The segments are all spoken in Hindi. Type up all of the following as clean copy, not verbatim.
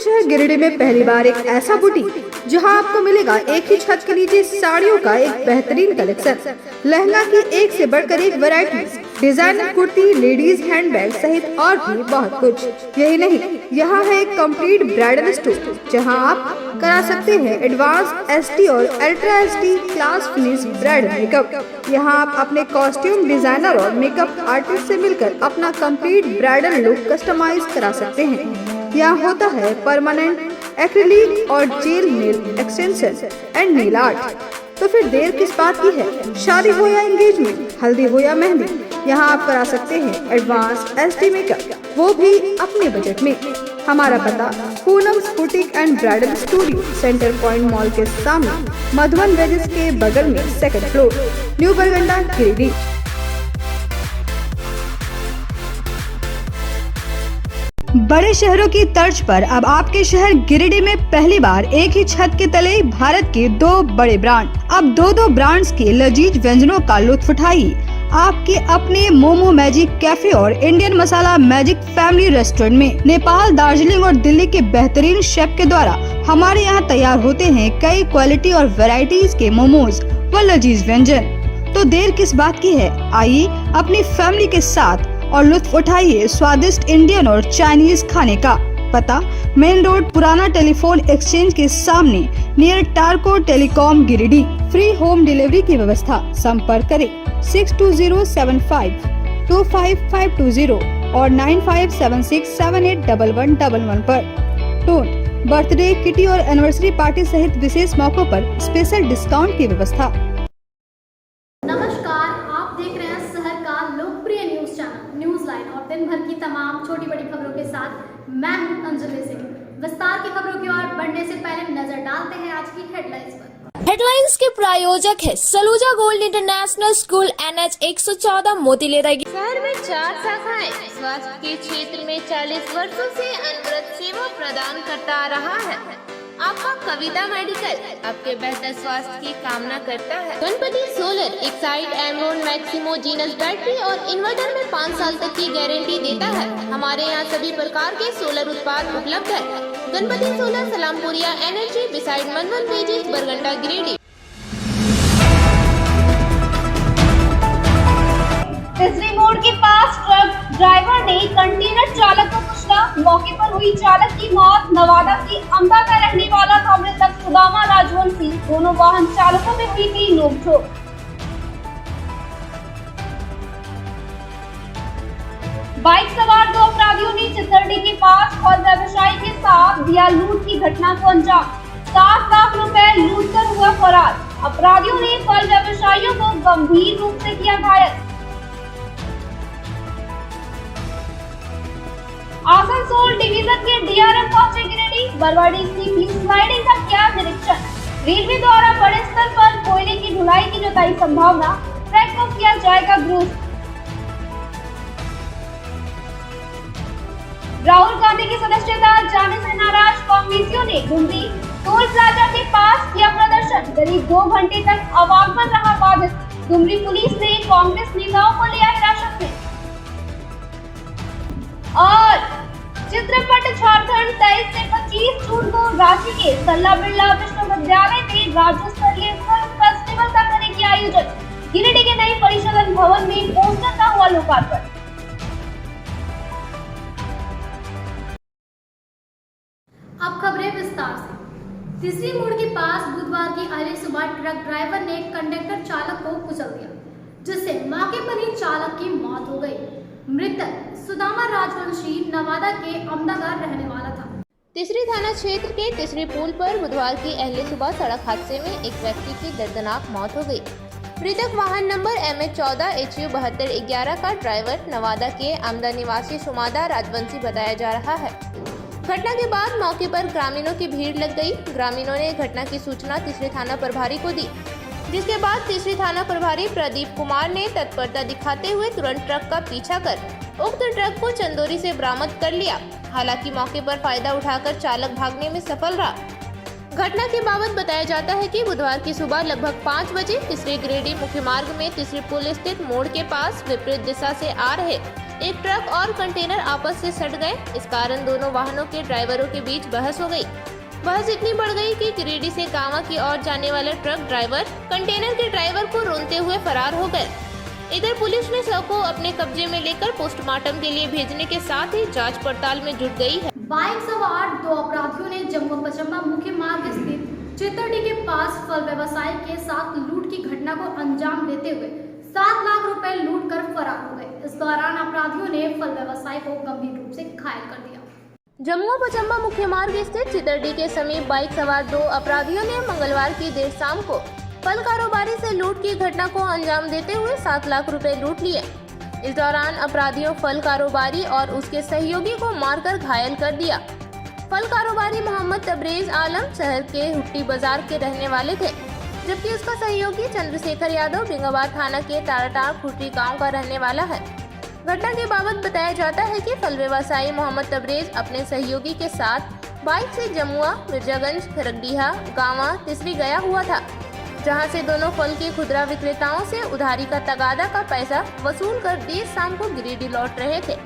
शहर गिरिडीह में पहली बार एक ऐसा बुटीक जहां आपको मिलेगा एक ही छत के नीचे साड़ियों का एक बेहतरीन कलेक्शन, लहंगा की एक से बढ़कर एक variety, designer kurti, ladies handbag सहित और भी बहुत कुछ। यही नहीं, यहाँ है एक कंप्लीट ब्राइडल स्टोर जहां आप करा सकते हैं एडवांस एसटी और ultra ST class finish bridal makeup. यहाँ आप अपने कॉस्ट्यूम डिजाइनर और मेकअप आर्टिस्ट से मिलकर अपना कंप्लीट ब्राइडल लुक कस्टमाइज करा सकते हैं। यहाँ होता है परमानेंट एक्रिलिक और jail nail extension and nail art. तो फिर देर किस बात की है? शादी हो या एंगेजमेंट, हल्दी हो या मेहंदी, यहाँ आप करा सकते हैं एडवांस एसडी मेकअप, वो भी अपने बजट में। हमारा पता Poonam's boutique and bridal studio, centre point mall के सामने, मधुबन वेजेस के बगल में, सेकंड फ्लोर, न्यू बरगंडा, गिरिडीह। बड़े शहरों की तर्ज पर अब आपके शहर गिरिडीह में पहली बार एक ही छत के तले भारत के 2 बड़े ब्रांड। अब दो ब्रांड्स के लजीज व्यंजनों का लुत्फ उठाइए आपके अपने मोमो मैजिक कैफे और इंडियन मसाला मैजिक फैमिली रेस्टोरेंट में। नेपाल, दार्जिलिंग और दिल्ली के बेहतरीन शेफ के द्वारा हमारे यहाँ तैयार होते हैं कई क्वालिटी और वैरायटीज के मोमोज व लजीज व्यंजन। तो देर किस बात की है? आइए अपनी फैमिली के साथ और लुत्फ उठाइए स्वादिष्ट इंडियन और चाइनीज खाने का। पता मेन रोड, पुराना टेलीफोन एक्सचेंज के सामने, near Tarco telecom, Giridih. Free home delivery की व्यवस्था। संपर्क करें 6207525520 और 9576781111 पर। टोट बर्थडे, किटी और एनिवर्सरी पार्टी सहित विशेष मौकों पर स्पेशल डिस्काउंट की व्यवस्था। नमस्कार, आप देख रहे हैं शहर का लोकप्रिय न्यूज चैनल न्यूज लाइन और दिन भर की तमाम छोटी बड़ी खबरों के साथ मैं हूं अंजलि सिंह। विस्तार की खबरों की ओर बढ़ने से पहले नजर डालते हैं आज की हेडलाइंस पर। हेडलाइंस के प्रायोजक है Saluja gold international school, NH 114, मोतीलेरा। शहर में 4 शाखाएं स्वास्थ्य के क्षेत्र में 40 वर्षों से अनवरत सेवा प्रदान करता आ रहा है। आपका कविता मेडिकल आपके बेहतर स्वास्थ्य की कामना करता है। Ganpati solar Exide Amaron Maximo genus battery और इन्वर्टर में 5 साल तक की गारंटी देता है। हमारे यहाँ सभी प्रकार के सोलर उत्पाद उपलब्ध है। Ganpati solar, Salampuria energy, beside Madhuban वेजेस, बरगंडा, गिरिडीह। तीसरी मोड़ के पास ट्रक ड्राइवर ने कंटेनर चालक को कुचला, मौके पर हुई चालक की मौत। नवादा के अमदा का रहने वाला था मृतक सुदामा राजवंशी। दोनों वाहन चालकों में हुई थी नोकझोंक। बाइक सवार 2 अपराधियों ने चितरडी के पास फल व्यवसायी के साथ दिया लूट की घटना को अंजाम। 7 लाख रुपए लूट कर हुआ फरार। अपराधियों ने फल व्यवसायियों को गंभीर रूप से किया घायल। आसनसोल डिवीजन के डीआरएम पहुंचे गिरिडीह। बरवाड़ी सीपी स्लाइडिंग का किया निरीक्षण। रेलवे द्वारा बड़े स्तर पर कोयले की ढुलाई की जताई संभावना। ट्रैक को किया जाएगा दुरुस्त। राहुल गांधी की सदस्यता जाने से नाराज कांग्रेसियों ने डुमरी टोल प्लाजा के पास किया प्रदर्शन। करीब 2 घंटे तक आवागमन रहा बाधित। डुमरी पुलिस ने कांग्रेस नेताओं को लिया हिरासत में। और चित्रपट झारखंड 23 से 25 जून को रांची के सल्ला बिरला विश्वविद्यालय में राज्य स्तरीय फिल्म फेस्टिवल का करेगी आयोजन। गिरिडीह के नए परिषद भवन में पोस्टर का हुआ लोकार्पण। अब खबरें विस्तार से। तीसरी मोड़ के पास बुधवार की अर्ली सुबह ट्रक ड्राइवर ने कंडक्टर चालक को कुचल दिया, जिससे मौके पर ही चालक की मौत हो गई। मृतक सुदामा राजवंशी नवादा के अमदा का रहने वाला था। तीसरी थाना क्षेत्र के तीसरी पुल पर बुधवार की अहले सुबह सड़क हादसे में एक व्यक्ति की दर्दनाक मौत हो गई। मृतक वाहन नंबर MH14HU 7211 का ड्राइवर नवादा के अमदा निवासी सुमादा राजवंशी बताया जा रहा है। घटना के बाद मौके पर ग्रामीणों की भीड़ लग गई। ग्रामीणों ने घटना की सूचना तीसरी थाना प्रभारी को दी, जिसके बाद तीसरी थाना प्रभारी प्रदीप कुमार ने तत्परता दिखाते हुए तुरंत ट्रक का पीछा कर उक्त ट्रक को चंदोरी से बरामद कर लिया। हालांकि मौके पर फायदा उठाकर चालक भागने में सफल रहा। घटना के बाबत बताया जाता है कि बुधवार की सुबह लगभग 5 बजे तीसरे गिरिडीह मुख्य मार्ग में तीसरी पुल स्थित मोड़ के पास विपरीत दिशा से आ रहे एक ट्रक और कंटेनर आपस से सट गए। इस कारण दोनों वाहनों के ड्राइवरों के बीच बहस हो गई। बहस इतनी बढ़ गई कि गिरिडीह से गांवा की ओर जाने वाले ट्रक ड्राइवर कंटेनर के ड्राइवर को रोनते हुए फरार हो गए। इधर पुलिस ने शव को अपने कब्जे में लेकर पोस्टमार्टम के लिए भेजने के साथ ही जांच पड़ताल में जुट गई है। बाइक सवार 2 अपराधियों ने जम्मू पचम्बा मुख्य मार्ग स्थित चितरडी के पास फल व्यवसायी के साथ लूट की घटना को अंजाम देते हुए 7 लाख रुपए लूट कर फरार हो गए। इस दौरान अपराधियों ने फल व्यवसायी को गंभीर रूप से घायल कर दिया। जम्मू पचम्बा मुख्य मार्ग स्थित चितरडी के समीप बाइक सवार 2 अपराधियों ने मंगलवार की देर शाम को फल कारोबारी से लूट की घटना को अंजाम देते हुए 7 लाख रुपए लूट लिए। इस दौरान अपराधियों फल कारोबारी और उसके सहयोगी को मारकर घायल कर दिया। फल कारोबारी मोहम्मद तबरेज आलम शहर के हुट्टी बाजार के रहने वाले थे, जबकि उसका सहयोगी चंद्रशेखर यादव बिंगाबाद थाना के ताराटाड़ खुर्टी गांव का रहने वाला है। घटना के बाबत बताया जाता है कि फल व्यवसायी मोहम्मद तबरेज अपने सहयोगी के साथ बाइक से जमुआ, मिर्जागंज, खरगडीहा, गांवा, तिसरी गया हुआ था, जहां से दोनों फल के खुदरा विक्रेताओं से उधारी का तगादा का पैसा वसूल कर देर शाम को गिरिडीह लौट रहे थे।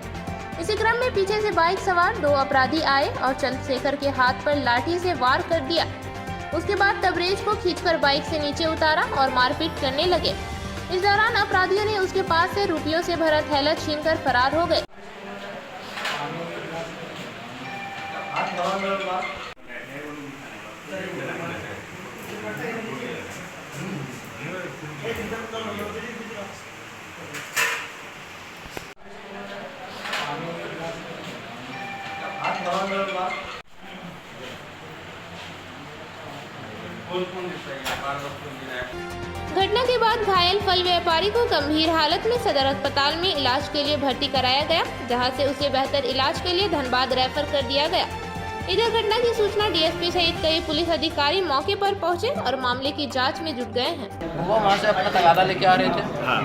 इसी क्रम में पीछे से बाइक सवार 2 अपराधी आए और चंद्रशेखर के हाथ पर लाठी से वार कर दिया। उसके बाद तबरेज को खींचकर बाइक से नीचे उतारा और मारपीट करने लगे। इस दौरान अपराधियों ने उसके पास से रुपयों से भरा थैला छीनकर फरार हो गए। घटना के बाद घायल फल व्यापारी को गंभीर हालत में सदर अस्पताल में इलाज के लिए भर्ती कराया गया, जहां से उसे बेहतर इलाज के लिए धनबाद रेफर कर दिया गया। इधर घटना की सूचना डीएसपी सहित कई पुलिस अधिकारी मौके पर पहुंचे और मामले की जांच में जुट गए हैं। वो वहाँ से अपना तगादा लेके आ रहे थे। हाँ।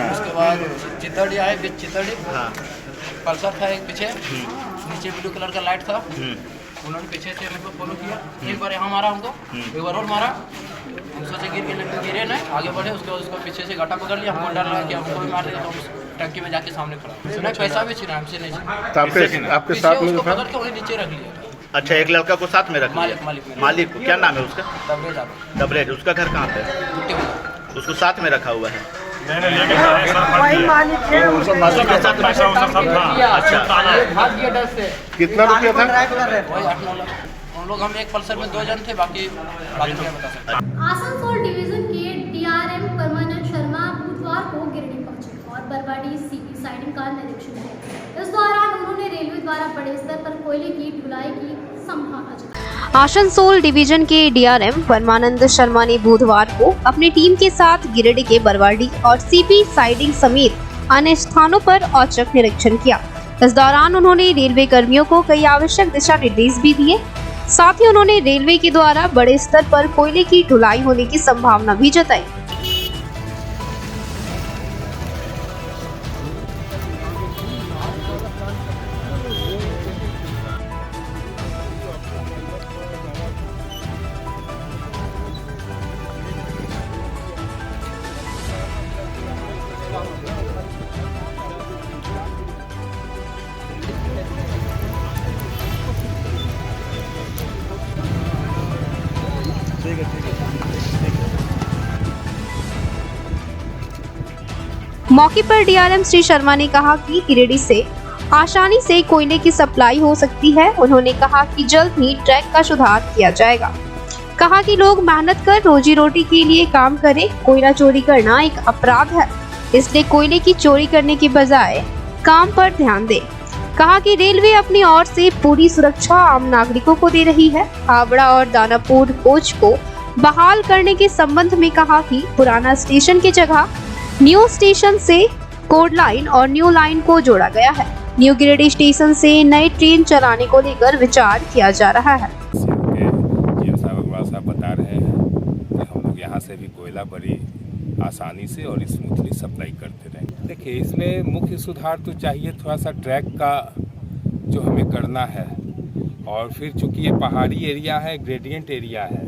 उसके बाद चितरडी आए, बीच चितरडी। हाँ। पल्सर था एक पीछे, नीचे ब्लू कलर का लाइट था। उन्होंने पीछे से हमको फॉलो किया, एक बार यहाँ मारा हमको, एक बार और मारा, हम सोचे गिरे नहीं, आगे बढ़े। उसके बाद उसको पीछे से गाटा पकड़ लिया, हमको डर लगा कि हमको भी मार देगा, तो हम टंकी में जाके सामने खड़ा। सुना पैसा भी छीना, हमसे नहीं छीना। आपके साथ में उसको पकड़ के उन्हें नीचे रख लिया। अच्छा, एक लड़का को साथ में रख मालिक को क्या नाम है उसका? तबरेज। उसका घर कहाँ पे? उसको साथ में रखा हुआ है। कितना रुपया था? हम लोग एक पल्सर में 2 जन थे, बाकी बता सकते। आसनसोल डिवीजन के डीआरएम परमानंद शर्मा बुधवार को गिरिडीह पहुंचे और बरवाडी सीपी साइडिंग का निरीक्षण किया। इस दौरान उन्होंने रेलवे द्वारा बड़े स्तर पर कोयले की ढुलाई की संभावना जताई। आसनसोल डिवीजन के डीआरएम परमानंद शर्मा ने बुधवार को अपनी टीम के साथ गिरिडीह के बरवाडी और सीपी साइडिंग समेत अन्य स्थानों पर औचक निरीक्षण किया। इस दौरान उन्होंने रेलवे कर्मियों को कई आवश्यक दिशा निर्देश भी दिए। साथ ही उन्होंने रेलवे के द्वारा बड़े स्तर पर कोयले की ढुलाई होने की संभावना भी जताई। मौके पर डीआरएम श्री शर्मा ने कहा कि गिरिडीह से आसानी से कोयले की सप्लाई हो सकती है। उन्होंने कहा कि जल्द ही ट्रैक का सुधार किया जाएगा। कहा कि लोग मेहनत कर रोजी रोटी के लिए काम करें, कोयला चोरी करना एक अपराध है, इसलिए कोयले की चोरी करने के बजाय काम पर ध्यान दें। कहा कि रेलवे अपनी ओर से पूरी सुरक्षा आम नागरिकों को दे रही है। हावड़ा और दानापुर कोच को बहाल करने के संबंध में कहा कि पुराना स्टेशन की जगह न्यू स्टेशन से कोड लाइन और न्यू लाइन को जोड़ा गया है। न्यू गिरिडीह स्टेशन से नई ट्रेन चलाने को लेकर विचार किया जा रहा है। साहब बता रहे हैं कि हम लोग यहाँ से भी कोयला बड़ी आसानी से और स्मूथली सप्लाई करते रहें। देखिए, इसमें मुख्य सुधार तो चाहिए, थोड़ा सा ट्रैक का जो हमें करना है, और फिर चूंकि ये पहाड़ी एरिया है, ग्रेडियंट एरिया है,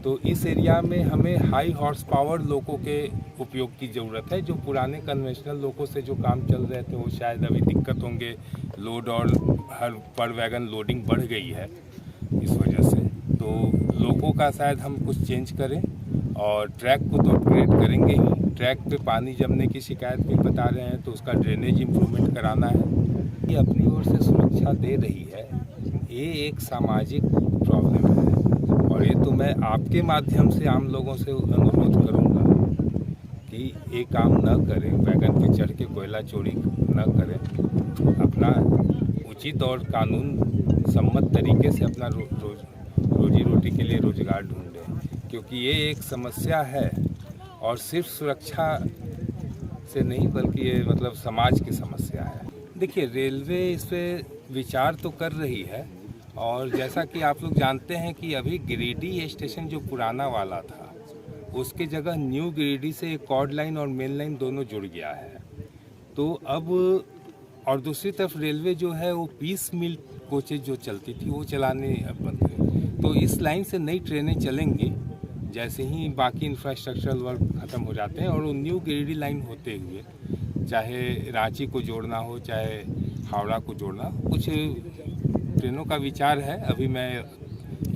तो इस एरिया में हमें हाई हॉर्स पावर लोगों के उपयोग की ज़रूरत है। जो पुराने कन्वेंशनल लोगों से जो काम चल रहे थे वो शायद अभी दिक्कत होंगे, लोड और हर पर वैगन लोडिंग बढ़ गई है इस वजह से। तो लोगों का शायद हम कुछ चेंज करें और ट्रैक को तो अपग्रेड करेंगे ही। ट्रैक पे पानी जमने की शिकायत भी बता रहे हैं, तो उसका ड्रेनेज इम्प्रूवमेंट कराना है। ये अपनी ओर से सुरक्षा दे रही है, ये एक सामाजिक प्रॉब्लम है और ये तो मैं आपके माध्यम से आम लोगों से अनुरोध करूंगा कि ये काम न करें, वैगन पे चढ़ के कोयला चोरी न करें, अपना उचित और कानून सम्मत तरीके से अपना रोजी रोटी के लिए रोजगार ढूंढें, क्योंकि ये एक समस्या है और सिर्फ सुरक्षा से नहीं बल्कि ये मतलब समाज की समस्या है। देखिए, रेलवे इस पे विचार तो कर रही है और जैसा कि आप लोग जानते हैं कि अभी गिरिडीह स्टेशन जो पुराना वाला था उसके जगह न्यू गिरिडीह से एक कॉर्ड लाइन और मेन लाइन दोनों जुड़ गया है। तो अब और दूसरी तरफ रेलवे जो है वो 20 मील कोचेज जो चलती थी वो चलाने अब बंद है। तो इस लाइन से नई ट्रेनें चलेंगी जैसे ही बाकी इंफ्रास्ट्रक्चरल वर्क ख़त्म हो जाते हैं, और वो न्यू गिरिडीह लाइन होते हुए चाहे रांची को जोड़ना हो चाहे हावड़ा को जोड़ना हो, कुछ ट्रेनों का विचार है। अभी मैं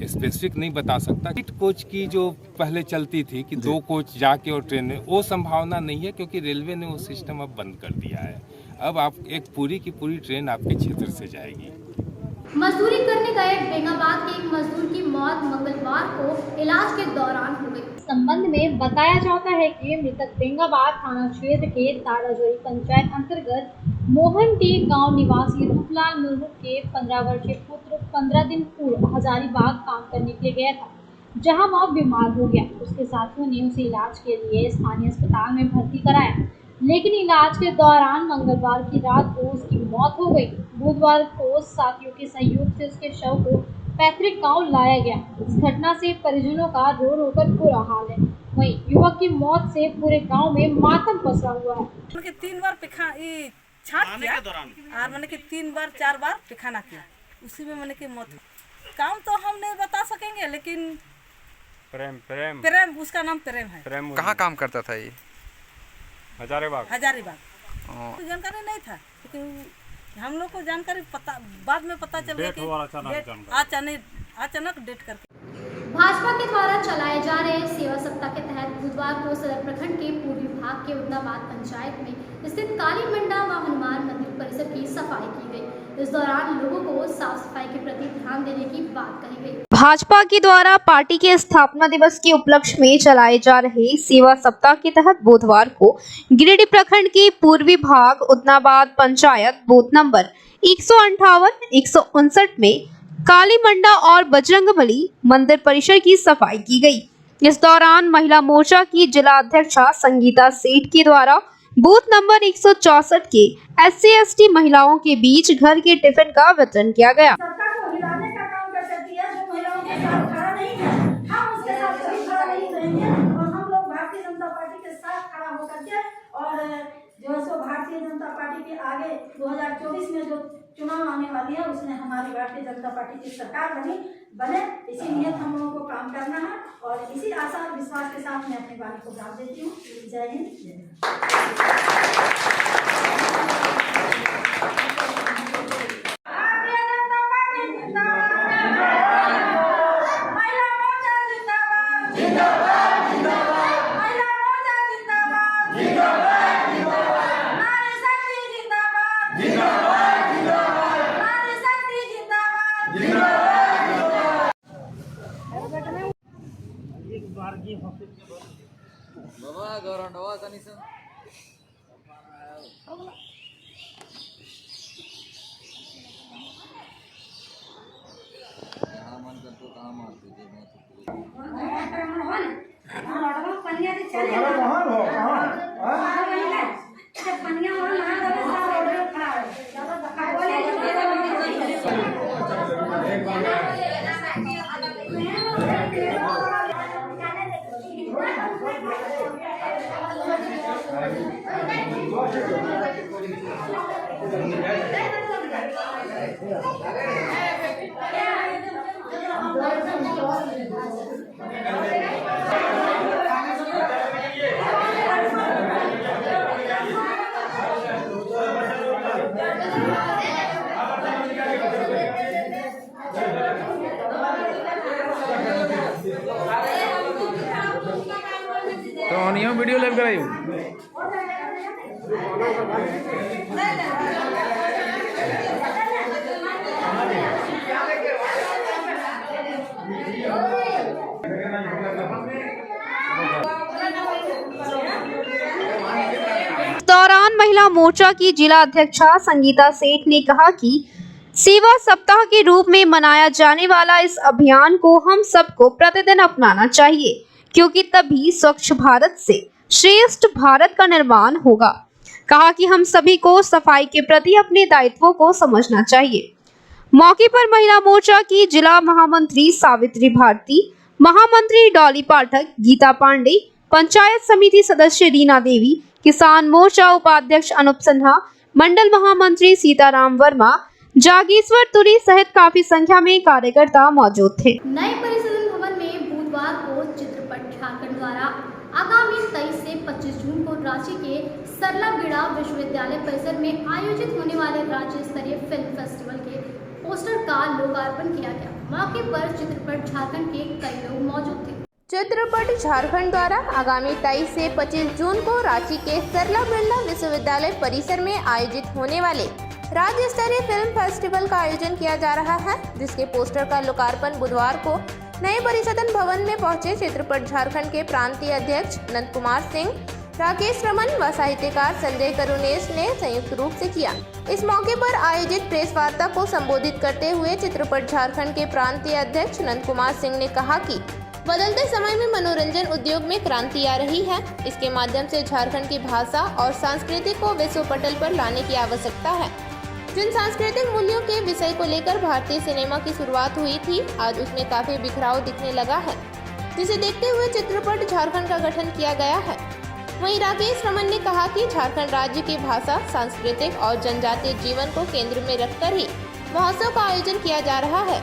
स्पेसिफिक नहीं बता सकता। 8 कोच की जो पहले चलती थी कि 2 कोच जाके और ट्रेनें, वो संभावना नहीं है क्योंकि रेलवे ने वो सिस्टम अब बंद कर दिया है। अब आप एक पूरी की पूरी ट्रेन आपके क्षेत्र से जाएगी। मजदूरी करने गए बेंगाबाद के एक मजदूर की मौत मंगलवार को इलाज के दौरान हो गई। संबंध में बताया जाता है कि मृतक बेंगाबाद थाना क्षेत्र के ताराजोरी पंचायत अंतर्गत मोहन डी गांव निवासी रूपलाल मुर्मू के 15 वर्षीय पुत्र 15 दिन पूर्व हजारीबाग काम करने के लिए गया था, जहां वह बीमार हो गया। उसके साथियों ने उसे इलाज के लिए स्थानीय अस्पताल में भर्ती कराया, लेकिन इलाज के दौरान मंगलवार की रात को उसकी मौत हो गई। बुधवार को साथियों के सहयोग से उसके शव को पैतृक गांव लाया गया। इस घटना से परिजनों का रो रो कर बुरा हाल है। वहीं युवक की मौत से पूरे गांव में मातम पसरा हुआ है। 3 बार छाट किया और मैंने कि 3 बार 4 बार पिखाना किया, उसी में मैंने की मौत। काम तो हम नहीं बता सकेंगे, लेकिन प्रेम उसका नाम प्रेम है। कहाँ काम करता था ये? हजारीबाग। तो जानकारी नहीं था, लेकिन हम लोग को जानकारी बाद में पता चल गया कि अचानक डेट करके। भाजपा के द्वारा चलाए जा रहे सेवा सप्ताह के तहत बुधवार को सदर प्रखंड के पूर्वी भाग के उदनाबाद पंचायत में स्थित काली मंडा व हनुमान मंदिर परिसर की सफाई की गई। इस दौरान लोगों को साफ सफाई के प्रति ध्यान देने की बात कही गई। भाजपा के द्वारा पार्टी के स्थापना दिवस के उपलक्ष्य में चलाए जा रहे सेवा सप्ताह के तहत बुधवार को गिरिडीह प्रखंड के पूर्वी भाग उदनाबाद पंचायत बूथ नंबर 158, 159 में काली मंडा और बजरंगबली मंदिर परिसर की सफाई की गई। इस दौरान महिला मोर्चा की जिला अध्यक्षा संगीता सेठ के द्वारा बूथ नंबर 164 के SC/ST महिलाओं के बीच घर के टिफिन का वितरण किया गया। भारतीय जनता पार्टी के आगे 2024 में जो चुनाव आने वाली है उसमें हमारी भारतीय जनता पार्टी की सरकार बने, इसी नियत हम लोगों को काम करना है और इसी आशा और विश्वास के साथ मैं अपनी बात को दाव देती हूँ। जय हिंद, जय बाबा गौरव तनी से मन कर तो काम आते थे हिंद। तो ऑनियो वीडियो लाइव कराई इस दौरान महिला मोर्चा की जिला अध्यक्षा संगीता सेठ ने कहा कि सेवा सप्ताह के रूप में मनाया जाने वाला इस अभियान को हम सबको प्रतिदिन अपनाना चाहिए, क्योंकि तभी स्वच्छ भारत से श्रेष्ठ भारत का निर्माण होगा। कहा कि हम सभी को सफाई के प्रति अपने दायित्वों को समझना चाहिए। मौके पर महिला मोर्चा की जिला महामंत्री सावित्री भारती, महामंत्री डॉली पाठक, गीता पांडे, पंचायत समिति सदस्य रीना देवी, किसान मोर्चा उपाध्यक्ष अनुप सिन्हा, मंडल महामंत्री सीताराम वर्मा, जागेश्वर तुरी सहित काफी संख्या में कार्यकर्ता मौजूद थे। नए परिसदन भवन में बुधवार को चित्रपट झारखंड द्वारा आगामी 23 से 25 जून को रांची के सरला बिड़ा विश्वविद्यालय परिसर में आयोजित होने वाले राज्य स्तरीय फिल्म फेस्टिवल के पोस्टर का लोकार्पण किया गया। मौके पर चित्रपट झारखंड के कई लोग मौजूद थे। चित्रपट झारखंड द्वारा आगामी 23 से 25 जून को रांची के सरला बिरला विश्वविद्यालय परिसर में आयोजित होने वाले राज्य स्तरीय फिल्म फेस्टिवल का आयोजन किया जा रहा है, जिसके पोस्टर का लोकार्पण बुधवार को नए परिसदन भवन में पहुंचे चित्रपट झारखंड के प्रांतीय अध्यक्ष नंद कुमार सिंह, राकेश रमन व साहित्यकार संजय करुणेश ने संयुक्त रूप से किया। इस मौके पर आयोजित प्रेस वार्ता को संबोधित करते हुए चित्रपट झारखंड के प्रांतीय अध्यक्ष नंद कुमार सिंह ने कहा कि बदलते समय में मनोरंजन उद्योग में क्रांति आ रही है। इसके माध्यम से झारखंड की भाषा और संस्कृति को विश्व पटल पर लाने की आवश्यकता है। जिन सांस्कृतिक मूल्यों के विषय को लेकर भारतीय सिनेमा की शुरुआत हुई थी, आज उसमें काफी बिखराव दिखने लगा है, जिसे देखते हुए चित्रपट झारखंड का गठन किया गया है। वहीं राकेश रमन ने कहा कि झारखंड राज्य की भाषा, सांस्कृतिक और जनजातीय जीवन को केंद्र में रखकर ही महोत्सव का आयोजन किया जा रहा है।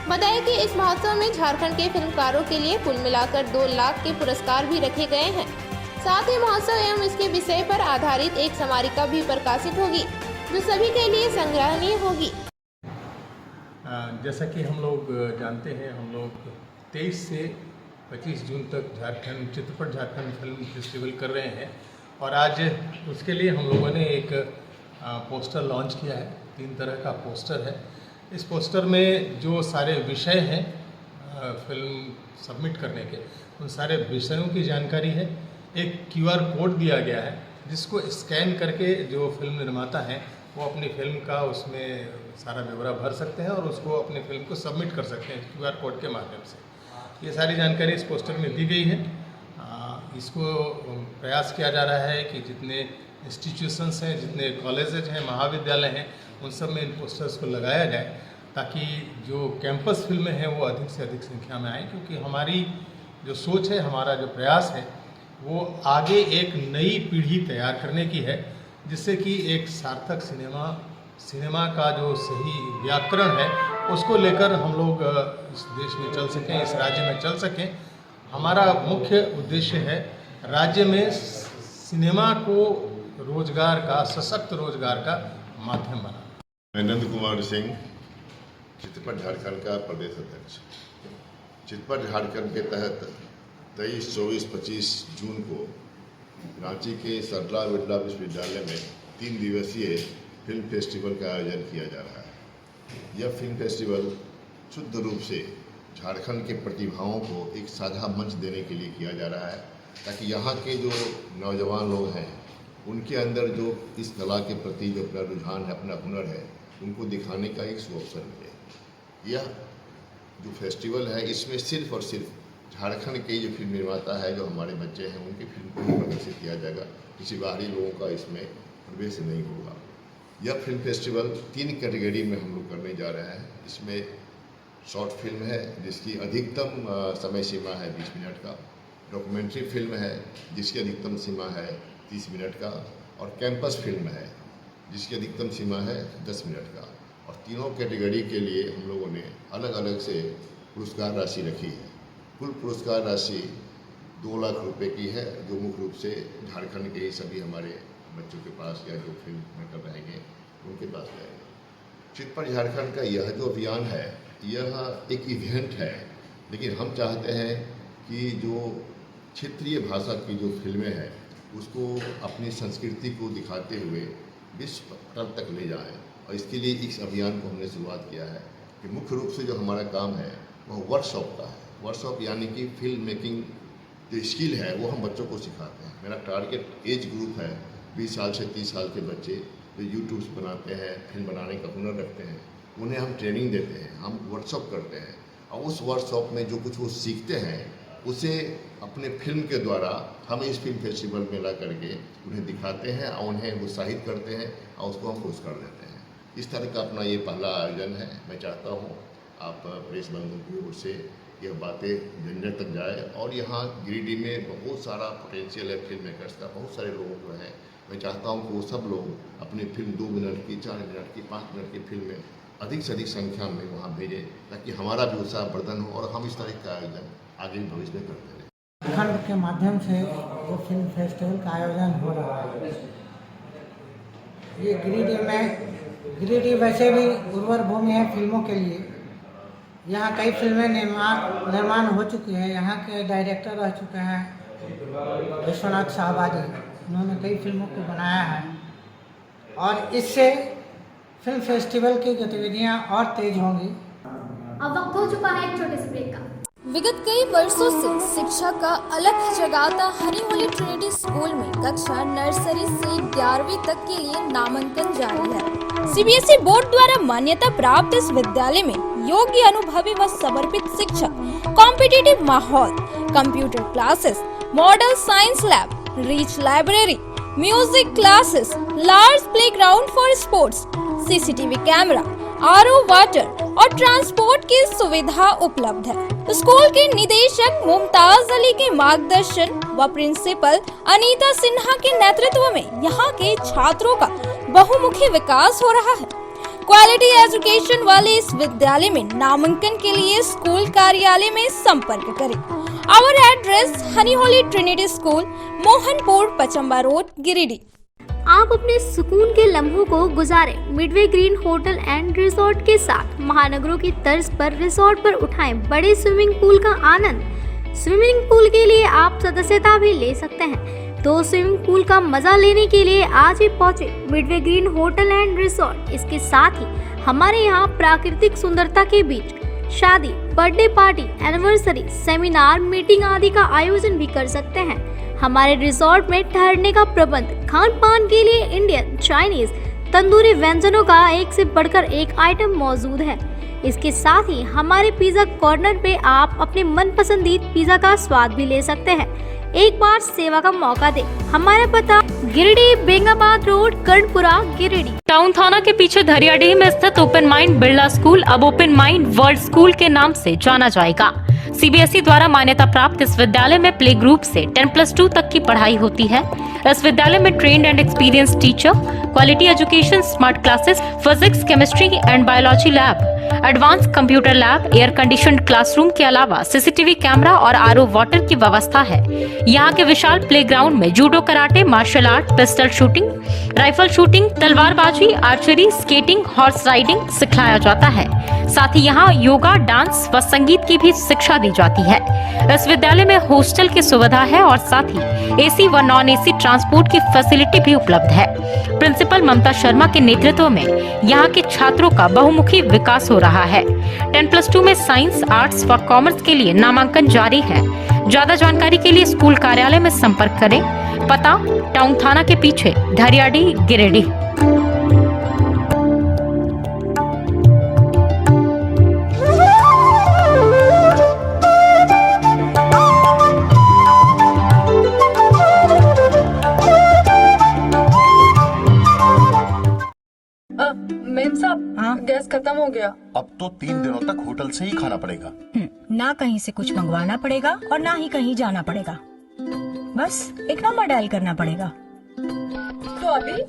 बताया कि इस महोत्सव में झारखंड के फिल्मकारों के लिए कुल मिलाकर 2 लाख के पुरस्कार भी रखे गए हैं। साथ ही महोत्सव एवं इसके विषय पर आधारित एक स्मारिका भी प्रकाशित होगी, जो सभी के लिए संग्रहणीय होगी। जैसा कि हम लोग जानते हैं, हम लोग 23 से 25 जून तक झारखंड चित्रपट झारखंड फिल्म फेस्टिवल कर रहे हैं और आज उसके लिए हम लोगों ने एक पोस्टर लॉन्च किया है। 3 तरह का पोस्टर है। इस पोस्टर में जो सारे विषय हैं फिल्म सबमिट करने के, उन सारे विषयों की जानकारी है। एक QR कोड दिया गया है, जिसको स्कैन करके जो फिल्म निर्माता हैं वो अपनी फिल्म का उसमें सारा ब्यौरा भर सकते हैं और उसको अपनी फिल्म को सबमिट कर सकते हैं QR कोड के माध्यम से। ये सारी जानकारी इस पोस्टर में दी गई है। इसको प्रयास किया जा रहा है कि जितने इंस्टीट्यूशंस हैं, जितने कॉलेजेज हैं, महाविद्यालय हैं, उन सब में इन पोस्टर्स को लगाया जाए, ताकि जो कैंपस फिल्में हैं वो अधिक से अधिक संख्या में आएँ। क्योंकि हमारी जो सोच है, हमारा जो प्रयास है, वो आगे एक नई पीढ़ी तैयार करने की है, जिससे कि एक सार्थक सिनेमा का जो सही व्याकरण है उसको लेकर हम लोग इस देश में चल सकें, इस राज्य में चल सकें। हमारा मुख्य उद्देश्य है राज्य में सिनेमा को रोजगार का, सशक्त रोजगार का माध्यम बनाना। मैं नंद कुमार सिंह, चित्रपट झारखंड का प्रदेश अध्यक्ष। चित्रपट झारखंड के तहत 23, 24, 25 जून को रांची के सरला बिरला विश्वविद्यालय में 3 दिवसीय फिल्म फेस्टिवल का आयोजन किया जा रहा है। यह फिल्म फेस्टिवल शुद्ध रूप से झारखंड के प्रतिभाओं को एक साझा मंच देने के लिए किया जा रहा है, ताकि यहाँ के जो नौजवान लोग हैं उनके अंदर जो इस कला के प्रति जो अपना रुझान है, अपना हुनर है, उनको दिखाने का एक अवसर मिले। यह जो फेस्टिवल है, इसमें सिर्फ और सिर्फ झारखंड के जो फिल्म निर्माता है, जो हमारे बच्चे हैं, उनकी फिल्म को ही प्रदर्शित किया जाएगा। किसी बाहरी लोगों का इसमें प्रवेश नहीं होगा। यह फिल्म फेस्टिवल 3 कैटेगरी में हम लोग करने जा रहे हैं। इसमें शॉर्ट फिल्म है, जिसकी अधिकतम समय सीमा है 20 मिनट का। डॉक्यूमेंट्री फिल्म है, जिसकी अधिकतम सीमा है 30 मिनट का। और कैंपस फिल्म है, जिसकी अधिकतम सीमा है 10 मिनट का। और तीनों कैटेगरी के लिए हम लोगों ने अलग अलग से पुरस्कार राशि रखी है। कुल पुरस्कार राशि 2 लाख रुपए की है, जो मुख्य रूप से झारखंड के ही सभी हमारे बच्चों के पास या जो फिल्म मेकर रहेंगे उनके पास जाएंगे। चितपट झारखंड का यह जो अभियान है यह एक इवेंट है, लेकिन हम चाहते हैं कि जो क्षेत्रीय भाषा की जो फिल्में हैं उसको अपनी संस्कृति को दिखाते हुए विश्व पटल तक ले जाएं, और इसके लिए इस अभियान को हमने शुरुआत किया है कि मुख्य रूप से जो हमारा काम है वह वर्कशॉप का है। वर्कशॉप यानी कि फिल्म मेकिंग जो स्किल है वो हम बच्चों को सिखाते हैं। मेरा टारगेट एज ग्रुप है 20 साल से 30 साल के बच्चे जो यूट्यूब्स बनाते हैं, फिल्म बनाने का हुनर रखते हैं, उन्हें हम ट्रेनिंग देते हैं, हम वर्कशॉप करते हैं, और उस वर्कशॉप में जो कुछ वो सीखते हैं उसे अपने फिल्म के द्वारा हम इस फिल्म फेस्टिवल में ला करके उन्हें दिखाते हैं और उन्हें उत्साहित करते हैं और उसको हम पुरस्कार देते हैं। इस तरह का अपना ये पहला आयोजन है। मैं चाहता हूँ आप प्रेस बंधुओं की ओर से यह बातें जन जन तक जाए, और यहाँ गिरिडीह में बहुत सारा पोटेंशियल है फिल्म मेकर्स का, बहुत सारे लोग जो हैं, मैं चाहता हूँ कि वो सब लोग अपनी फिल्म 2 मिनट की, 4 मिनट की, 5 मिनट की फिल्में अधिक से अधिक संख्या में वहाँ भेजें, ताकि हमारा भी उत्साह वर्धन हो और हम इस तरह का आयोजन आगे भविष्य में करते रहें। खंड के माध्यम से जो फिल्म फेस्टिवल का आयोजन हो रहा है, ये गिरिडीह वैसे भी उर्वर भूमि है फिल्मों के लिए। यहाँ कई फिल्में निर्माण हो चुकी हैं। यहाँ के डायरेक्टर रह चुके हैं विश्वनाथ शाहबादी, उन्होंने कई फिल्मों को बनाया है, और इससे फिल्म फेस्टिवल की गतिविधियाँ और तेज होंगी। अब वक्त हो चुका है एक छोटे से ब्रेक का। विगत कई वर्षों से शिक्षा का अलग जगाता हनी होली ट्रिनिटी स्कूल में कक्षा नर्सरी से 11वीं तक के लिए नामांकन जारी है। सीबीएसई बोर्ड द्वारा मान्यता प्राप्त इस विद्यालय में योग्य, अनुभवी व समर्पित शिक्षक, कॉम्पिटिटिव माहौल, computer classes, model science lab, rich library, music classes, large playground for sports, CCTV camera, RO water और ट्रांसपोर्ट की सुविधा उपलब्ध है। स्कूल के निदेशक मुमताज अली के मार्गदर्शन व प्रिंसिपल अनीता सिन्हा के नेतृत्व में यहाँ के छात्रों का बहुमुखी विकास हो रहा है। क्वालिटी एजुकेशन वाले इस विद्यालय में नामांकन के लिए स्कूल कार्यालय में संपर्क करें। आवर एड्रेस हनी Holy Trinity school, Mohanpur, Pachamba road, Giridih. आप अपने सुकून के लम्हों को गुजारें Midway Green hotel and resort के साथ। महानगरों की तर्ज पर रिसोर्ट पर उठाएं बड़े स्विमिंग पूल का आनंद। स्विमिंग पूल के लिए आप सदस्यता भी ले सकते हैं, तो स्विमिंग पूल का मजा लेने के लिए आज ही पहुंचे Midway Green hotel and resort. इसके साथ ही हमारे यहाँ प्राकृतिक सुंदरता के बीच शादी, birthday party, anniversary, seminar, meeting आदि का आयोजन भी कर सकते हैं। हमारे रिसोर्ट में ठहरने का प्रबंध, खान पान के लिए इंडियन, चाइनीज, तंदूरी व्यंजनों का एक से बढ़कर एक आइटम मौजूद है। इसके साथ ही हमारे पिज्जा कॉर्नर पे आप अपने मनपसंदीद पिज्जा का स्वाद भी ले सकते हैं। एक बार सेवा का मौका दें। हमारा पता गिरिडीह बेंगाबाद रोड, कर्णपुरा, गिरिडीह। टाउन थाना के पीछे धरियाडीह में स्थित ओपन माइंड बिरला स्कूल अब ओपन माइंड वर्ल्ड स्कूल के नाम से जाना जाएगा। सीबीएसई द्वारा मान्यता प्राप्त इस विद्यालय में प्ले ग्रुप से 10+2 तक की पढ़ाई होती है। इस विद्यालय में trained and experience teacher, quality education, smart classes, physics, chemistry and biology lab, advance computer lab, air conditioned classroom के अलावा सीसीटीवी कैमरा और आरओ वाटर की व्यवस्था है। यहाँ के विशाल प्लेग्राउंड में judo, karate, martial art, pistol shooting, rifle shooting, तलवारबाजी, आर्चरी, स्केटिंग, हॉर्स राइडिंग सिखाया जाता है। साथ ही यहाँ योगा, डांस व संगीत की भी शिक्षा दी जाती है। इस विद्यालय में हॉस्टल की सुविधा है और साथ ही एसी व नॉन एसी ट्रांसपोर्ट की फैसिलिटी भी उपलब्ध है। प्रिंसिपल ममता शर्मा के नेतृत्व में यहाँ के छात्रों का बहुमुखी विकास हो रहा है। 10+2 में साइंस, आर्ट्स व कॉमर्स के लिए नामांकन जारी है। ज्यादा जानकारी के लिए स्कूल कार्यालय में संपर्क करें। पता टाउन थाना के पीछे, धरियाडीह, गिरिडीह। मेम साहब, हाँ? गैस खत्म हो गया। अब तो 3 दिनों तक होटल से ही खाना पड़ेगा। ना कहीं से कुछ मंगवाना पड़ेगा और ना ही कहीं जाना पड़ेगा। बस एक नंबर डायल करना पड़ेगा। तो अभी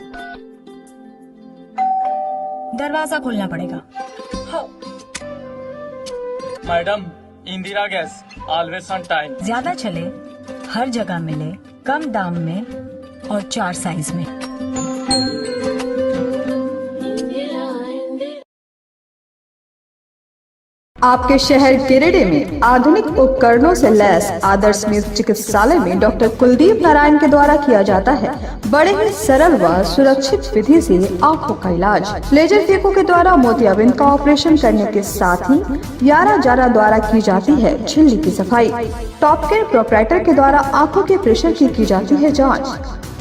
दरवाजा खोलना पड़ेगा। हाँ। Madam, Indira gas, always on time. ज्यादा चले, हर जगह मिले, कम दाम में और 4 साइज में। आपके शहर गिरिडीह में आधुनिक उपकरणों से लैस आदर्श नेत्र चिकित्सालय में डॉक्टर कुलदीप नारायण के द्वारा किया जाता है बड़े ही सरल व सुरक्षित विधि से आँखों का इलाज। लेजर फेको के द्वारा मोतियाबिंद का ऑपरेशन करने के साथ ही यारा जारा द्वारा की जाती है झिल्ली की सफाई। टॉप केयर प्रोपराइटर के द्वारा आँखों के प्रेशर की जाती है जाँच।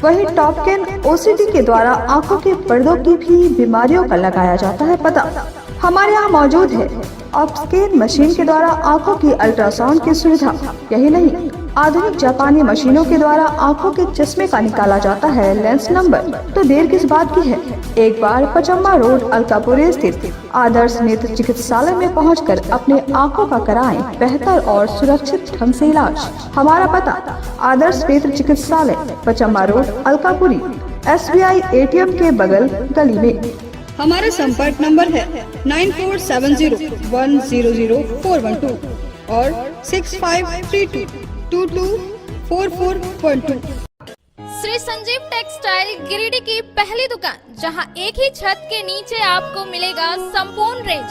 वहीं टॉप केयर OCD के द्वारा आँखों के पर्दों की भी बीमारियों का लगाया जाता है पता। हमारे यहाँ मौजूद है ऑप्टिकल मशीन के द्वारा आंखों की अल्ट्रासाउंड की सुविधा। यही नहीं, आधुनिक जापानी मशीनों के द्वारा आंखों के चश्मे का निकाला जाता है लेंस नंबर। तो देर किस बात की है, एक बार पचम्मा रोड अलकापुरी स्थित आदर्श नेत्र चिकित्सालय में पहुंचकर अपने आंखों का कराएं बेहतर और सुरक्षित ढंग से इलाज। हमारा पता आदर्श नेत्र चिकित्सालय Pachamba road Alkapuri SBI ATM के बगल गली में। हमारा संपर्क नंबर है 9470100412 और 6532224412। श्री संजीव टेक्सटाइल गिरिडीह की पहली दुकान, जहां एक ही छत के नीचे आपको मिलेगा संपूर्ण रेंज।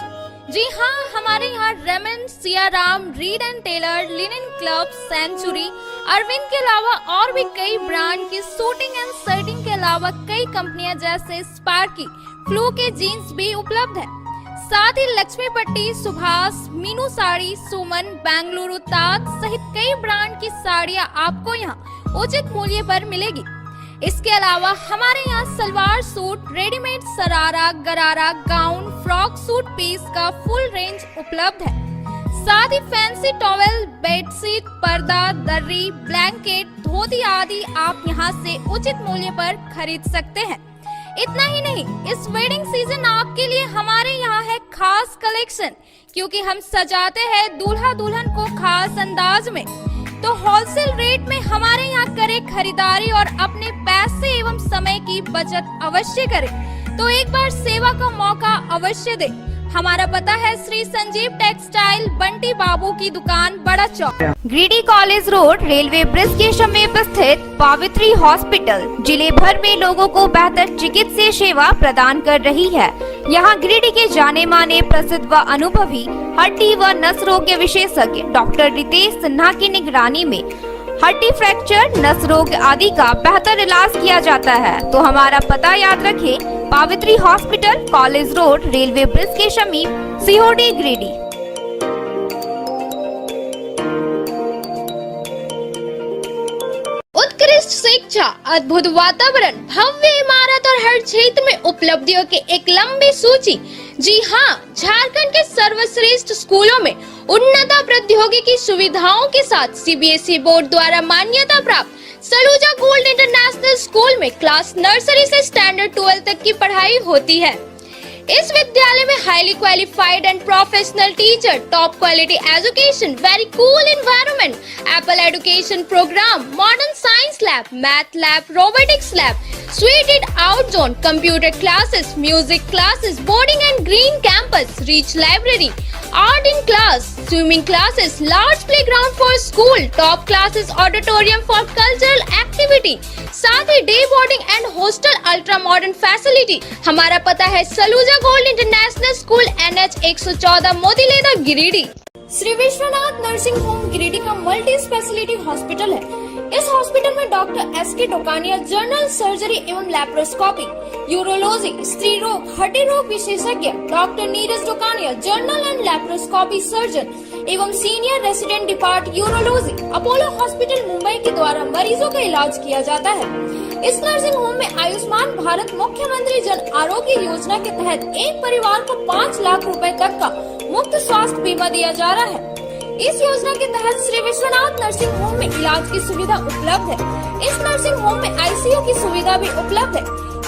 जी हाँ, हमारे यहाँ Raymond, Siyaram, Reid and Taylor, Linen Club, Century, Arvind के अलावा और भी कई ब्रांड की सूटिंग एंड शर्टिंग के अलावा कई कंपनियां जैसे स्पार्की, फ्लू के जीन्स भी उपलब्ध है। साथ ही लक्ष्मी पट्टी, सुभाष, मीनू साड़ी, सुमन, बेंगलुरु ताज सहित कई ब्रांड की साड़ियां आपको यहाँ उचित मूल्य पर मिलेगी। इसके अलावा हमारे यहाँ सलवार सूट, रेडीमेड सरारा, गरारा, गाउन, फ्रॉक सूट पीस का फुल रेंज उपलब्ध है। साथ ही फैंसी टॉवेल, बेडशीट, पर्दा, दर्री, ब्लैंकेट, धोती आदि आप यहाँ से उचित मूल्य पर खरीद सकते हैं। इतना ही नहीं, इस वेडिंग सीजन आपके लिए हमारे यहाँ है खास कलेक्शन, क्योंकि हम सजाते हैं दूल्हा दुल्हन को खास अंदाज में। तो होलसेल रेट में हमारे यहाँ करें खरीदारी और अपने पैसे एवं समय की बचत अवश्य करें। तो एक बार सेवा का मौका अवश्य दे। हमारा पता है श्री संजीव टेक्सटाइल, बंटी बाबू की दुकान, बड़ा चौक, Giridih college road, railway bridge के समीप स्थित पावित्री हॉस्पिटल जिले भर में लोगों को बेहतर चिकित्सीय सेवा प्रदान कर रही है। यहाँ गिरिडीह के जाने माने, प्रसिद्ध व अनुभवी हड्डी व नस रोग विशेषज्ञ डॉक्टर रितेश सिन्हा की निगरानी में हड्डी फ्रैक्चर, नस रोग आदि का बेहतर इलाज किया जाता है। तो हमारा पता याद रखें, Pavitri hospital, college road, railway bridge के समीप, सीओडी, गिरिडीह। उत्कृष्ट शिक्षा, अद्भुत वातावरण, भव्य इमारत और हर क्षेत्र में उपलब्धियों की एक लंबी सूची। जी हाँ, झारखंड के सर्वश्रेष्ठ स्कूलों में उन्नत प्रौद्योगिकी सुविधाओं के साथ CBSE बोर्ड द्वारा मान्यता प्राप्त सलूजा गोल्ड इंटरनेशनल स्कूल में क्लास नर्सरी से स्टैंडर्ड 12 तक की पढ़ाई होती है। इस विद्यालय में highly qualified and professional teacher, top quality education, very cool environment, Apple education program, modern science lab, math lab, robotics lab, suited out zone, computer classes, music classes, boarding and green campus, rich library, art in class, swimming classes, large playground for school, top classes, auditorium for cultural activity, साथ ही day boarding and hostel, ultra modern facility. हमारा पता है Saluja gold international school, NH 114, Motileda, Giridih. Shri Vishwanath nursing home Giridih का मल्टी स्पेशलिटी हॉस्पिटल है। इस हॉस्पिटल में doctor SK Tokania general surgery एवं लैप्रोस्कोपी, यूरोलॉजी, स्त्री रोग, हड्डी रोग विशेषज्ञ, doctor Neeraj Tokania general and laparoscopy surgeon एवं senior resident depart urology, Apollo hospital Mumbai के द्वारा मरीजों का इलाज किया जाता है। इस नर्सिंग होम में आयुष्मान भारत मुख्यमंत्री जन आरोग्य योजना के तहत एक परिवार को 5 लाख रुपए तक का मुफ्त स्वास्थ्य बीमा दिया जा रहा है। इस योजना के तहत श्री विश्वनाथ नर्सिंग होम में इलाज की सुविधा उपलब्ध है। इस नर्सिंग होम में ICU की सुविधा भी उपलब्ध है।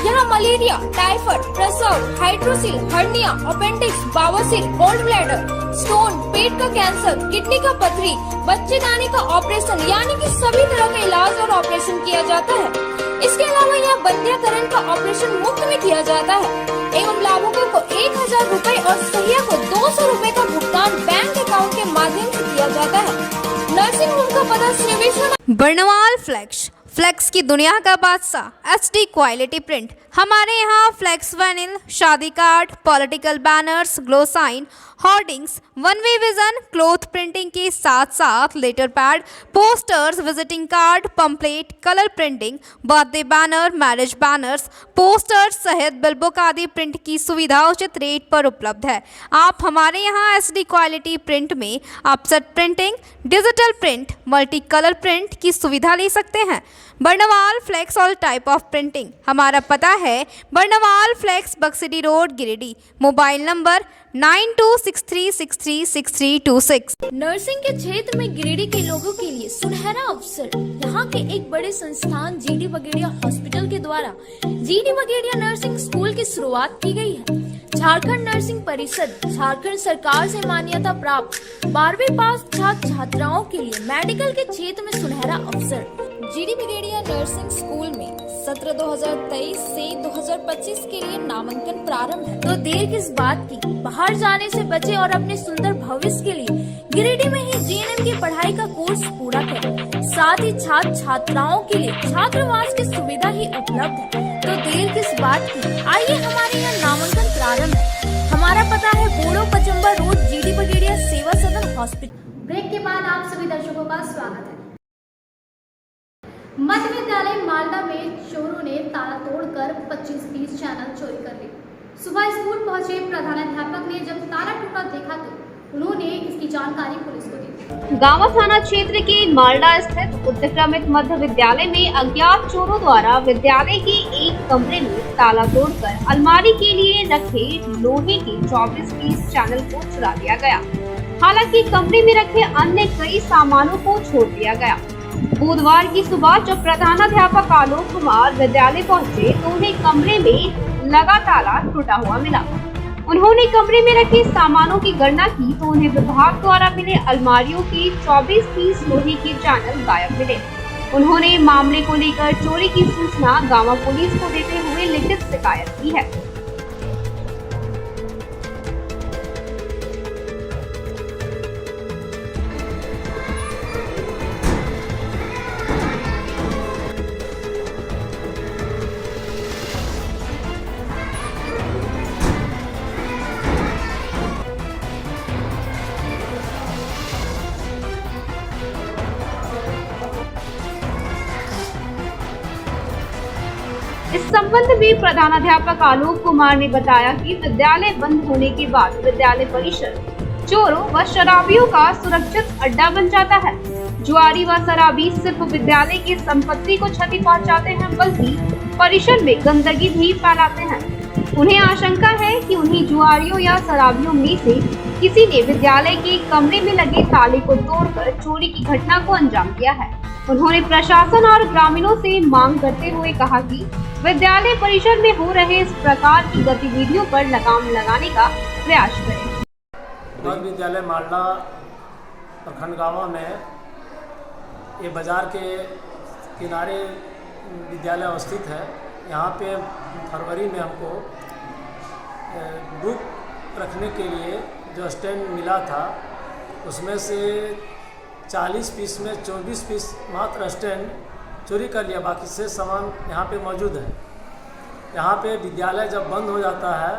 यहाँ मलेरिया, टाइफाइड, प्रसव, हाइड्रोसिल, हर्निया, अपेंडिक्स, बवासीर, गोल्ड ब्लैडर, स्टोन, पेट का कैंसर, किडनी का पथरी, बच्चेदानी का ऑपरेशन यानी कि सभी तरह का इलाज और ऑपरेशन किया जाता है। इसके अलावा यहाँ बंध्याकरण का ऑपरेशन मुफ्त में किया जाता है एवं लाभुकों को 1000 रुपए और सहिया को 200 रुपए का भुगतान बैंक अकाउंट के माध्यम से किया जाता है। नर्सिंग होम का पता श्री विश्वनाथ बर्नवाल फ्लैक्स फ्लेक्स की दुनिया का बादशाह HD क्वालिटी प्रिंट। हमारे यहाँ फ्लेक्स वाइनिल, शादी card, political banners, glow sign, hoardings, one way vision, cloth printing के साथ साथ letter pad, posters, visiting card, pamphlet, colour printing, birthday banner, marriage banners, posters सहित बिलबुक आदि प्रिंट की सुविधा उचित रेट पर उपलब्ध है। आप हमारे यहाँ SD क्वालिटी प्रिंट में offset printing, digital print, multi colour print की सुविधा ले सकते हैं। Barnwal flex all type of printing. हमारा पता है Barnwal flex Baksidih road, Giridih. Mobile number 9263636326। Nursing के क्षेत्र में गिरिडीह के लोगों के लिए सुनहरा अवसर। यहाँ के एक बड़े संस्थान GD बगेड़िया हॉस्पिटल के द्वारा GD बगेड़िया नर्सिंग स्कूल की शुरुआत की गई है। झारखंड नर्सिंग परिषद झारखंड सरकार से मान्यता प्राप्त 12वीं पास छात्र छात्राओं के लिए मेडिकल के क्षेत्र में सुनहरा अवसर। GD बगेड़िया नर्सिंग स्कूल में सत्र 2023 से 2025 के लिए नामांकन प्रारंभ है, तो देर किस बात की। बाहर जाने से बचे और अपने सुंदर भविष्य के लिए गिरिडीह में ही GNM की पढ़ाई का कोर्स पूरा करें। साथ ही छात्र छात्राओं के लिए छात्रावास की सुविधा ही उपलब्ध है, तो देर किस बात की। आइए हमारे यहाँ नामांकन प्रारंभ है। हमारा पता है बोड़ो पचम्बर रोड, GD बगेड़िया सेवा सदन हॉस्पिटल। ब्रेक के बाद आप सभी दर्शकों का स्वागत है। मध्य विद्यालय मालदा में चोरों ने ताला तोड़कर 25 पीस चैनल चोरी कर लिए। सुबह स्कूल पहुंचे प्रधानाध्यापक ने जब ताला टूटा देखा तो उन्होंने इसकी जानकारी पुलिस को दी। गांवा थाना क्षेत्र के मालदा स्थित उत्क्रमित मध्य विद्यालय में अज्ञात चोरों द्वारा विद्यालय के एक कमरे में ताला तोड़कर अलमारी के लिए रखे लोहे के 24 पीस चैनल को चुरा लिया गया। हालांकि कमरे में रखे अन्य कई सामानों को छोड़ दिया गया। बुधवार की सुबह जब प्रधानाध्यापक आलोक कुमार विद्यालय पहुंचे तो उन्हें कमरे में लगा ताला टूटा हुआ मिला। उन्होंने कमरे में रखे सामानों की गणना की तो उन्हें विभाग द्वारा मिले अलमारियों के 24 पीस लोहे के चैनल गायब मिले। उन्होंने मामले को लेकर चोरी की सूचना गांवा पुलिस को देते हुए लिखित शिकायत की है। इस संबंध में प्रधानाध्यापक आलोक कुमार ने बताया कि विद्यालय बंद होने के बाद विद्यालय परिसर चोरों व शराबियों का सुरक्षित अड्डा बन जाता है। जुआरी व शराबी सिर्फ विद्यालय की संपत्ति को क्षति पहुंचाते हैं बल्कि परिसर में गंदगी भी फैलाते हैं। उन्हें आशंका है कि उन्हीं जुआरियों या शराबियों में से किसी ने विद्यालय के कमरे में लगे ताले को तोड़कर चोरी की घटना को अंजाम दिया है। उन्होंने प्रशासन और ग्रामीणों से मांग करते हुए कहा कि विद्यालय परिसर में हो रहे इस प्रकार की गतिविधियों पर लगाम लगाने का प्रयास करें। मध्य विद्यालय मालदा प्रखंड गाँव में ये बाजार के किनारे विद्यालय अवस्थित है। यहाँ पे फरवरी में हमको बुक रखने के लिए जो स्टैंड मिला था उसमें से 40 पीस में 24 पीस मात्र स्टैंड चोरी कर लिया, बाकी से सामान यहाँ पे मौजूद है। यहाँ पे विद्यालय जब बंद हो जाता है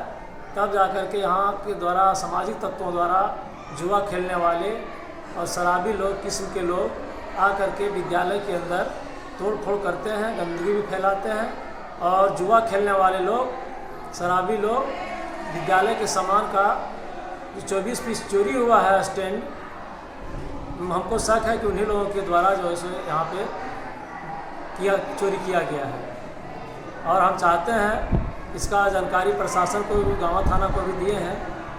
तब जाकर के यहाँ के द्वारा सामाजिक तत्वों द्वारा जुआ खेलने वाले और शराबी लोग किस्म के लोग आकर के विद्यालय के अंदर तोड़ फोड़ करते हैं, गंदगी भी फैलाते हैं और जुआ खेलने वाले लोग शराबी लोग विद्यालय के सामान का जो 24 पीस चोरी हुआ है स्टैंड, हमको शक है कि उन्हीं लोगों के द्वारा जो है यहाँ पे चोरी किया गया है। और हम चाहते हैं इसका जानकारी प्रशासन को भी, गाँव थाना को भी दिए हैं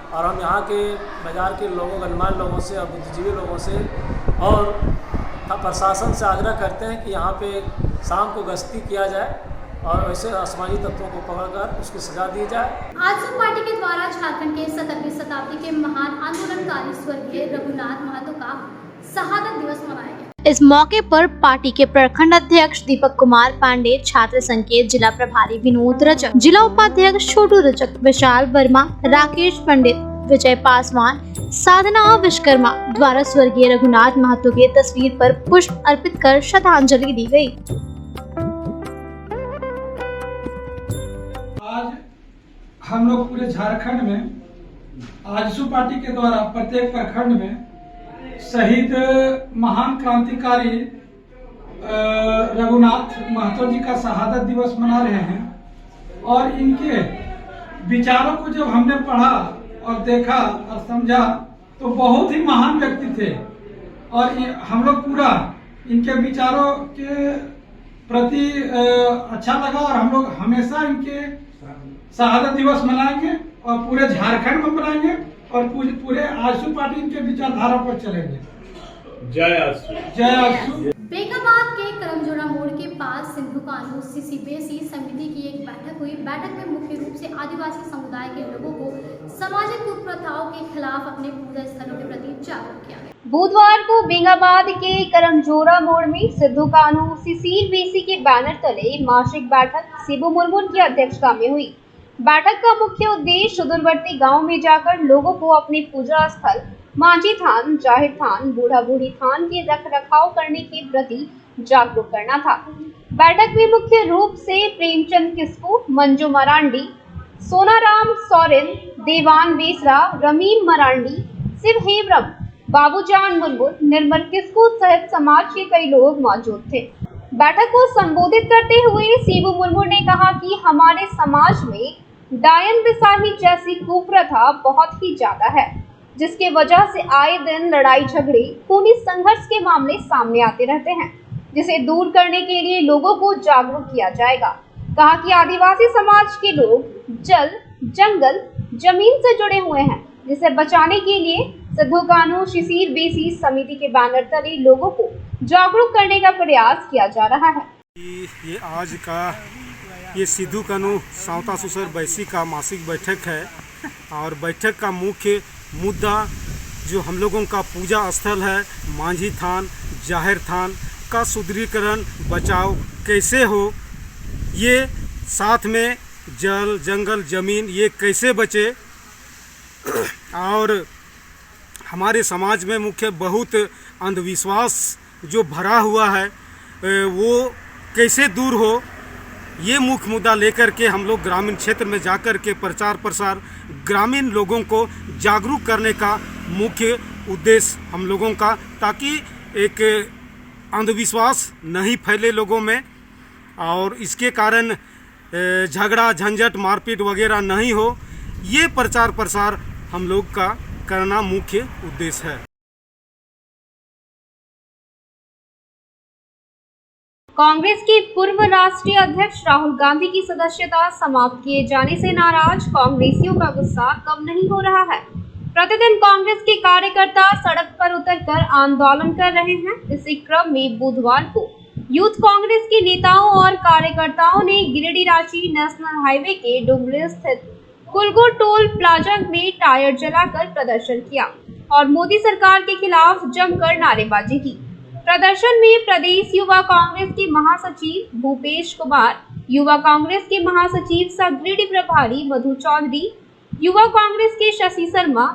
और हम यहाँ के बाज़ार के लोगों, गणमान्य लोगों से और बुद्धिजीवी लोगों से और प्रशासन से आग्रह करते हैं कि यहाँ पे शाम को गश्ती किया जाए और वैसे असामाजिक तत्वों को पकड़कर उसकी सजा दी जाए। आजसू पार्टी के द्वारा झारखंड के 17वीं शताब्दी के महान आंदोलनकारी स्वर्गीय रघुनाथ महतो का शहादत दिवस मनाया गया। इस मौके पर पार्टी के प्रखंड अध्यक्ष दीपक कुमार पांडे, छात्र संघ के जिला प्रभारी विनोद रजक, जिला उपाध्यक्ष छोटू रजक, विशाल वर्मा, राकेश पंडित, विजय पासवान, साधना विश्वकर्मा द्वारा स्वर्गीय रघुनाथ महतो के तस्वीर पर पुष्प अर्पित कर श्रद्धांजलि दी गई। हम लोग पूरे झारखंड में आजसू पार्टी के द्वारा प्रत्येक प्रखंड में शहीद महान क्रांतिकारी रघुनाथ महतो जी का शहादत दिवस मना रहे हैं। और इनके विचारों को जब हमने पढ़ा और देखा और समझा तो बहुत ही महान व्यक्ति थे और हम लोग पूरा इनके विचारों के प्रति अच्छा लगा और हम लोग हमेशा इनके शहादत दिवस मनाएंगे और पूरे झारखंड में मनाएंगे और पूरे आजसू पार्टी इनके विचारधारा पर चलेंगे। जय आजसू, जय आजसू। बेगाबाद के करमजोड़ा मोड़ के पास सिंधु कानू सीबीएसई समिति की एक बैठक हुई। बैठक में मुख्य रूप से आदिवासी समुदाय के लोगों को सामाजिक कुप्रथाओं के खिलाफ अपने पूजा स्थलों के प्रति जागरूक किया गया। बुधवार को बेगाबाद के करमजोड़ा मोड़ में सिद्धू कानू सीबीएसई के बैनर तले मासिक बैठक शिबू मुर्मू की अध्यक्षता में हुई। बैठक का मुख्य उद्देश्य सुदूरवर्ती गांव में जाकर लोगों को अपने पूजा स्थल मांझी थान, जाहिर थान, बूढ़ा बूढ़ी थान के रख रखाव करने के प्रति जागरूक करना था। बैठक में मुख्य रूप से प्रेमचंद किस्कू, मंजू मरांडी, सोनाराम सोरेन, देवान बेसरा, रमीम मरांडी, शिव हेमरम, बाबूजान मुर्मुर, निर्मल किस्कू सहित समाज के कई लोग मौजूद थे। बैठक को संबोधित करते हुए शिबू मुर्मू ने कहा कि हमारे समाज में डायन बिसाही जैसी कुप्रथा बहुत ही ज्यादा है, जिसके वजह से आए दिन लड़ाई झगड़े, खूनी संघर्ष के मामले सामने आते रहते हैं, जिसे दूर करने के लिए लोगों को जागरूक किया जाएगा। कहा कि आदिवासी समाज के लोग जल, जंगल, जमीन से जुड़े हुए हैं, जिसे बचाने के लिए सिद्धू कानू सीबीएसई समिति के बैनर तले लोगों को जागरूक करने का प्रयास किया जा रहा है। ये आज का ये सिद्धू कानू सावता सुसर बैसी का मासिक बैठक है और बैठक का मुख्य मुद्दा जो हम लोगों का पूजा स्थल है मांझी थान, जाहिर थान का सुदृढ़ीकरण, बचाव कैसे हो, ये साथ में जल, जंगल, जमीन ये कैसे बचे और हमारे समाज में मुख्य बहुत अंधविश्वास जो भरा हुआ है वो कैसे दूर हो, ये मुख्य मुद्दा लेकर के हम लोग ग्रामीण क्षेत्र में जाकर के प्रचार प्रसार ग्रामीण लोगों को जागरूक करने का मुख्य उद्देश्य हम लोगों का, ताकि एक अंधविश्वास नहीं फैले लोगों में और इसके कारण झगड़ा झंझट मारपीट वगैरह नहीं हो, ये प्रचार प्रसार हम लोग का करना मुख्य उद्देश्य है। कांग्रेस के पूर्व राष्ट्रीय अध्यक्ष राहुल गांधी की सदस्यता समाप्त किए जाने से नाराज कांग्रेसियों का गुस्सा कम नहीं हो रहा है। प्रतिदिन कांग्रेस के कार्यकर्ता सड़क पर उतरकर आंदोलन कर रहे हैं। इसी क्रम में बुधवार को यूथ कांग्रेस के नेताओं और कार्यकर्ताओं ने गिरिडीह रांची नेशनल हाईवे के डुमरी स्थित कुलगो टोल प्लाजा में टायर जलाकर प्रदर्शन किया और मोदी सरकार के खिलाफ जमकर नारेबाजी की। प्रदर्शन में प्रदेश युवा कांग्रेस के महासचिव भूपेश कुमार, युवा कांग्रेस के महासचिव सह गिरिडीह प्रभारी मधु चौधरी, युवा कांग्रेस के शशि शर्मा,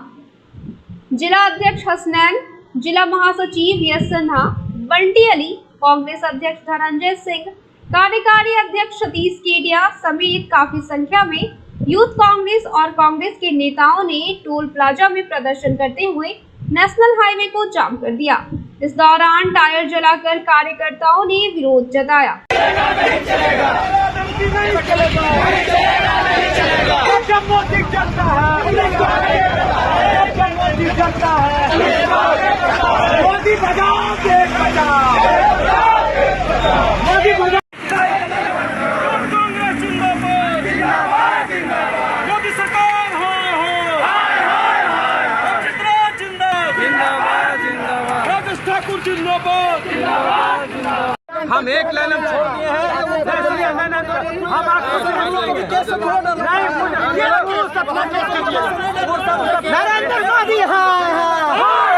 जिला अध्यक्ष हसनैन, जिला महासचिव यश सिन्हा, बंटी अली, कांग्रेस अध्यक्ष धनंजय सिंह, कार्यकारी अध्यक्ष सतीश केडिया समेत काफी संख्या में यूथ कांग्रेस और कांग्रेस के नेताओं ने टोल प्लाजा में प्रदर्शन करते हुए नेशनल हाईवे को जाम कर दिया। इस दौरान टायर जलाकर कार्यकर्ताओं ने विरोध जताया। हम एक लाइन में छोड़ दिए हैं, हम आपको नरेंद्र मोदी हाय हाय,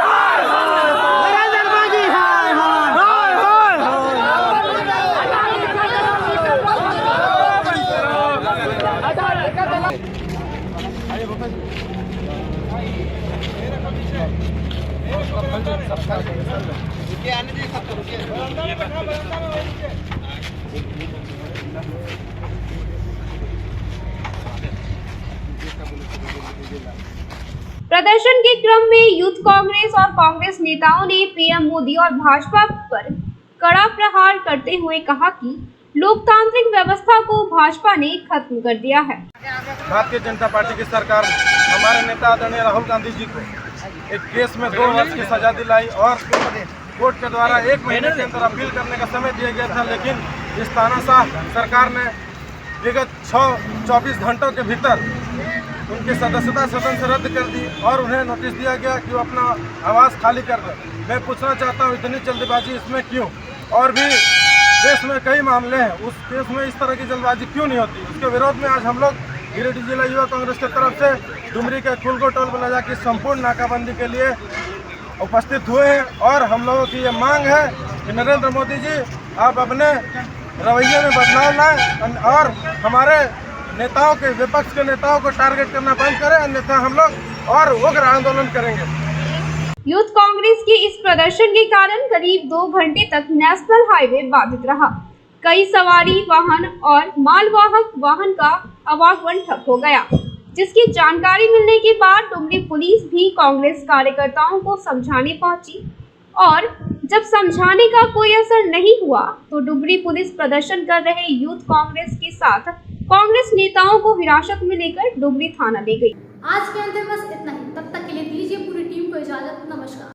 नरेंद्र मोदी हाय प्रदर्शन के क्रम में यूथ कांग्रेस और कांग्रेस नेताओं ने पीएम मोदी और भाजपा पर कड़ा प्रहार करते हुए कहा कि लोकतांत्रिक व्यवस्था को भाजपा ने खत्म कर दिया है। भारतीय जनता पार्टी की सरकार हमारे नेता आदरणीय राहुल गांधी जी को एक केस में 2 वर्ष की सजा दिलाई और कोर्ट के द्वारा 1 महीने के अंदर अपील करने का समय दिया गया था, लेकिन इस तानाशाह सरकार ने विगत 24 घंटों के भीतर उनकी सदस्यता सदन से रद्द कर दी और उन्हें नोटिस दिया गया कि वो अपना आवास खाली कर दें। मैं पूछना चाहता हूँ इतनी जल्दबाजी इसमें क्यों? और भी देश में कई मामले हैं, उस केस में इस तरह की जल्दबाजी क्यों नहीं होती? उसके विरोध में आज हम लोग गिरिडीह जिला युवा कांग्रेस की तरफ से डुमरी के कुलगो टोल प्लाजा की संपूर्ण नाकाबंदी के लिए उपस्थित हुए हैं और हम लोगों की ये मांग है कि नरेंद्र मोदी जी आप अपने रवैये में बदलाव लाएं और हमारे नेताओं के, विपक्ष के नेताओं को टारगेट करना बंद करें, अन्यथा हम लोग और उग्र आंदोलन करेंगे। यूथ कांग्रेस के इस प्रदर्शन के कारण करीब 2 घंटे तक नेशनल हाईवे बाधित रहा। कई सवारी वाहन और मालवाहक वाहन का आवागमन ठप हो गया, जिसकी जानकारी मिलने के बाद डुमरी पुलिस भी कांग्रेस कार्यकर्ताओं को समझाने पहुंची और जब समझाने का कोई असर नहीं हुआ तो डुमरी पुलिस प्रदर्शन कर रहे यूथ कांग्रेस के साथ कांग्रेस नेताओं को हिरासत में लेकर डुमरी थाना ले गई। आज के अंत में बस इतना ही। तब तक के लिए दीजिए पूरी टीम को इजाजत। नमस्कार।